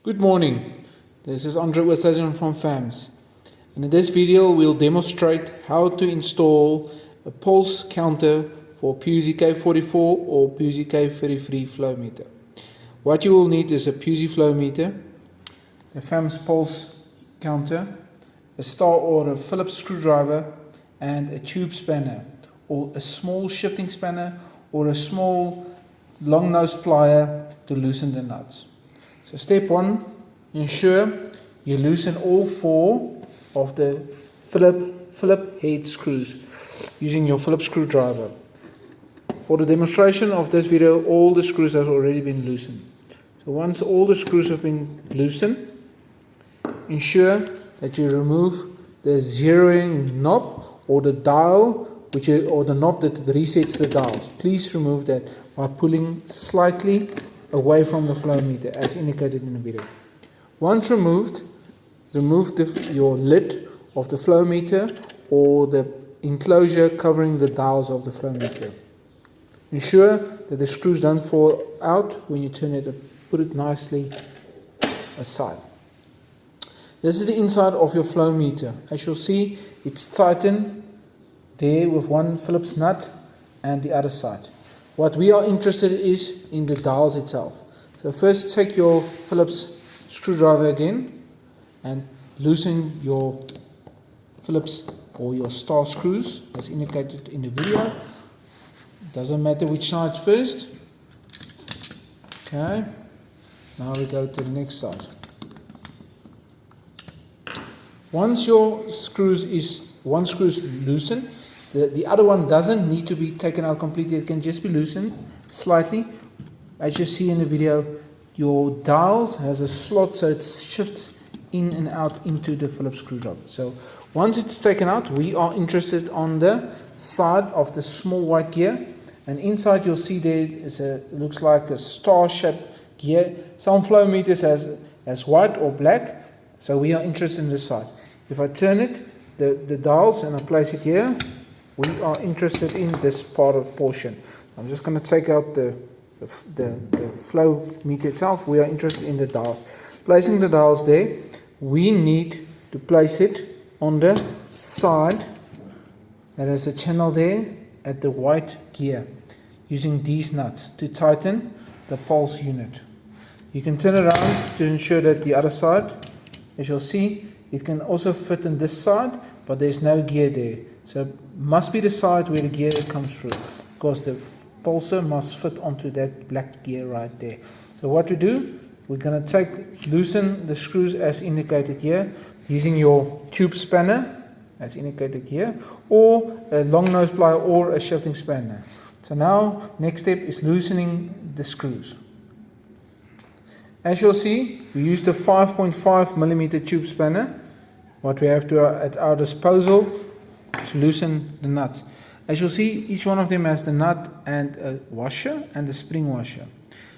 Good morning, this is Andre Westhuizen from FAMS, and in this video we'll demonstrate how to install a pulse counter for Piusi K34 or Piusi K33 flow meter. What you will need is a Piusi flow meter, a FAMS pulse counter, a star or a Phillips screwdriver, and a tube spanner or a small shifting spanner or a small long nose plier to loosen the nuts. So step 1, ensure you loosen all 4 of the Phillips head screws using your Phillips screwdriver. For the demonstration of this video, all the screws have already been loosened. So once all the screws have been loosened, ensure that you remove the zeroing knob or the dial or the knob that resets the dials. Please remove that by pulling slightly away from the flow meter as indicated in the video. Once removed, remove your lid of the flow meter or the enclosure covering the dials of the flow meter. Ensure that the screws don't fall out when you turn it and put it nicely aside. This is the inside of your flow meter. As you'll see, it's tightened there with one Phillips nut and the other side. What we are interested in is in the dials itself. So first take your Phillips screwdriver again and loosen your Phillips or your star screws as indicated in the video. Doesn't matter which side first. Okay, now we go to the next side. Once your one screw is loosened, the other one doesn't need to be taken out completely. It can just be loosened slightly. As you see in the video, your dials has a slot so it shifts in and out into the Phillips screwdriver. So once it's taken out, we are interested on the side of the small white gear, and inside you'll see there is looks like a star-shaped gear. Some flow meters has white or black, so we are interested in this side. If I turn it, the dials, and I place it here, we are interested in this portion. I'm just going to take out the flow meter itself. We are interested in the dials. Placing the dials there, we need to place it on the side that has a channel there at the white gear, using these nuts to tighten the pulse unit. You can turn it around to ensure that the other side, as you'll see, it can also fit in this side, but there's no gear there. So must be the side where the gear comes through, because the pulser must fit onto that black gear right there. So what we do, we're going to loosen the screws as indicated here, using your tube spanner as indicated here, or a long nose plier or a shifting spanner. So now next step is loosening the screws. As you'll see, we use the 5.5mm tube spanner, what we have at our disposal to loosen the nuts. As you'll see, each one of them has the nut and a washer and the spring washer.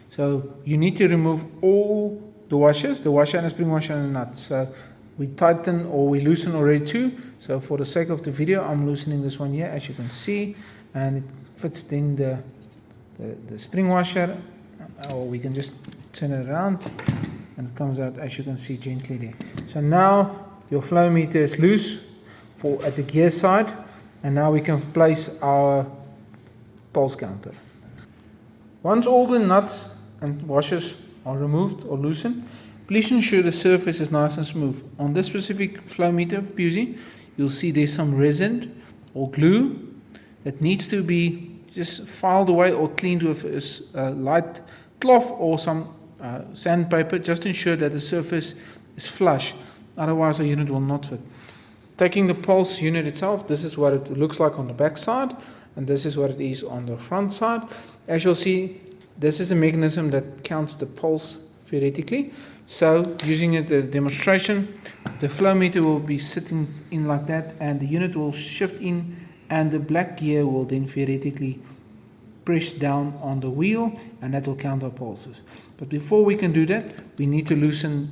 So you need to remove all the washers, the washer and the spring washer and the nut. So we tighten or we loosen already too. So for the sake of the video, I'm loosening this one here, as you can see, and it fits in the spring washer, or we can just turn it around and it comes out, as you can see, gently there. So now your flow meter is loose at the gear side, and now we can place our pulse counter. Once all the nuts and washers are removed or loosened, please ensure the surface is nice and smooth. On this specific flow meter, Piusi, you'll see there's some resin or glue that needs to be just filed away or cleaned with a light cloth or some sandpaper, just to ensure that the surface is flush. Otherwise, the unit will not fit. Taking the pulse unit itself, this is what it looks like on the back side, and this is what it is on the front side. As you'll see, this is a mechanism that counts the pulse theoretically. So using it as a demonstration, the flow meter will be sitting in like that, and the unit will shift in, and the black gear will then theoretically press down on the wheel, and that will count our pulses. But before we can do that, we need to loosen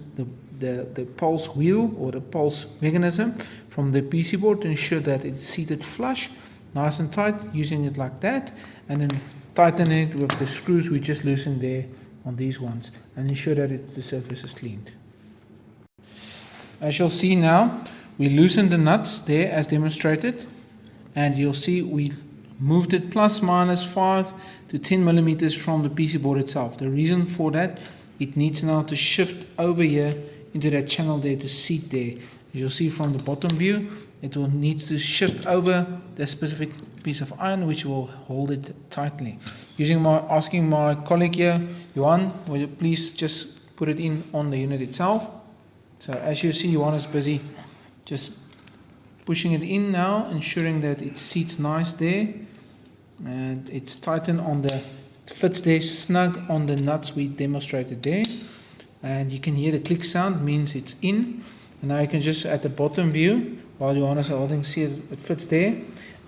the pulse wheel or the pulse mechanism from the PC board to ensure that it's seated flush, nice and tight, using it like that, and then tighten it with the screws we just loosened there on these ones and ensure that the surface is cleaned. As you'll see now, we loosened the nuts there as demonstrated, and you'll see we moved it plus minus 5 to 10 millimeters from the PC board itself. The reason for that, it needs now to shift over here into that channel there to seat there. As you'll see from the bottom view, it will need to shift over the specific piece of iron which will hold it tightly. Asking my colleague here, Johan, will you please just put it in on the unit itself? So as you see, Johan is busy just pushing it in now, ensuring that it seats nice there, and it's tightened on the, it fits there snug on the nuts we demonstrated there, and you can hear the click sound, means it's in. And now you can just at the bottom view, while Johan is holding, see it fits there,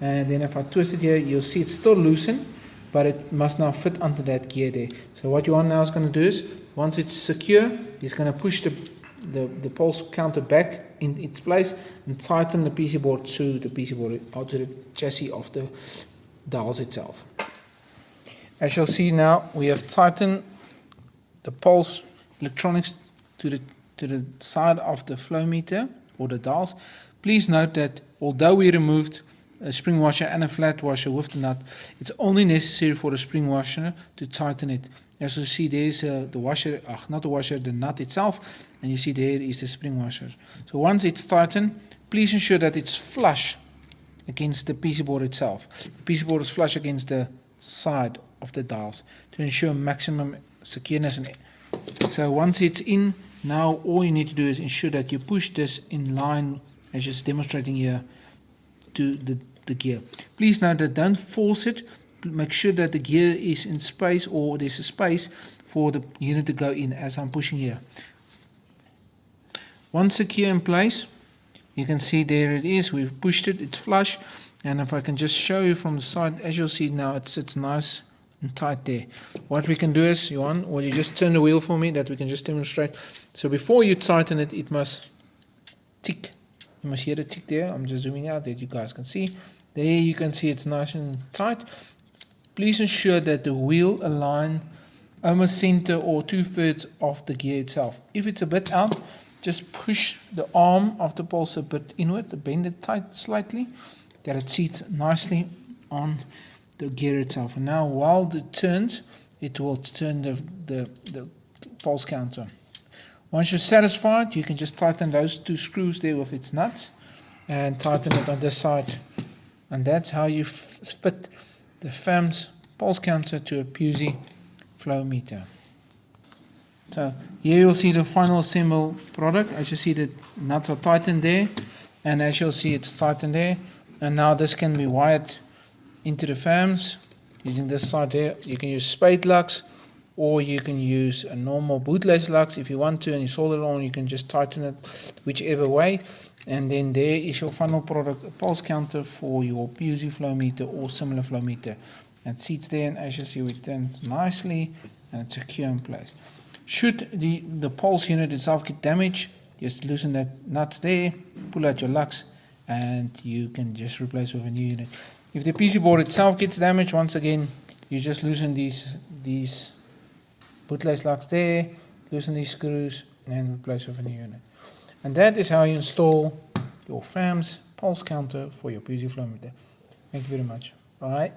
and then if I twist it here, you'll see it's still loosened, but it must now fit under that gear there. So what Johan now is going to do is, once it's secure, he's going to push the pulse counter back in its place and tighten the PC board to the PC board or to the chassis of the dials itself. As you'll see now, we have tightened the pulse electronics to the side of the flow meter or the dials. Please note that although we removed a spring washer and a flat washer with the nut, it's only necessary for the spring washer to tighten it. As you see, there is the washer, not the washer, the nut itself, and you see there is the spring washer. So once it's tightened, please ensure that it's flush against the PC board itself. The PC board is flush against the side of the dials to ensure maximum secureness. So once it's in, now all you need to do is ensure that you push this in line, as just demonstrating here, to the gear. Please note that don't force it. Make sure that the gear is in space, or there's a space for the unit to go in as I'm pushing here. Once secure in place, you can see there it is. We've pushed it, it's flush. And if I can just show you from the side, as you'll see now, it sits nice and tight there. What we can do is, Johan, or you just turn the wheel for me, that we can just demonstrate. So before you tighten it, it must tick. You must hear the tick there. I'm just zooming out that you guys can see. There you can see it's nice and tight. Please ensure that the wheel align almost center or 2/3 of the gear itself. If it's a bit out, just push the arm of the pulse a bit inward, bend it tight slightly, that it seats nicely on the gear itself. And now while it turns, it will turn the pulse counter. Once you're satisfied, you can just tighten those 2 screws there with its nuts and tighten it on this side. And that's how you fit the FAM's pulse counter to a Piusi flow meter. So here you'll see the final assembled product. As you see, the nuts are tightened there, and as you'll see, it's tightened there. And now this can be wired into the FAMs using this side there. You can use spade lugs, or you can use a normal bootlace lugs if you want to, and you solder it on. You can just tighten it whichever way. And then there is your final product, a pulse counter for your Piusi flow meter or similar flow meter. And seats there, and as you see, it turns nicely and it's secure in place. Should the pulse unit itself get damaged, just loosen that nuts there, pull out your lugs, and you can just replace with a new unit. If the PC board itself gets damaged, once again, you just loosen these bootlace lugs there, loosen these screws, and replace with a new unit. And that is how you install your FAM's pulse counter for your Piusi flow meter. Thank you very much. Bye.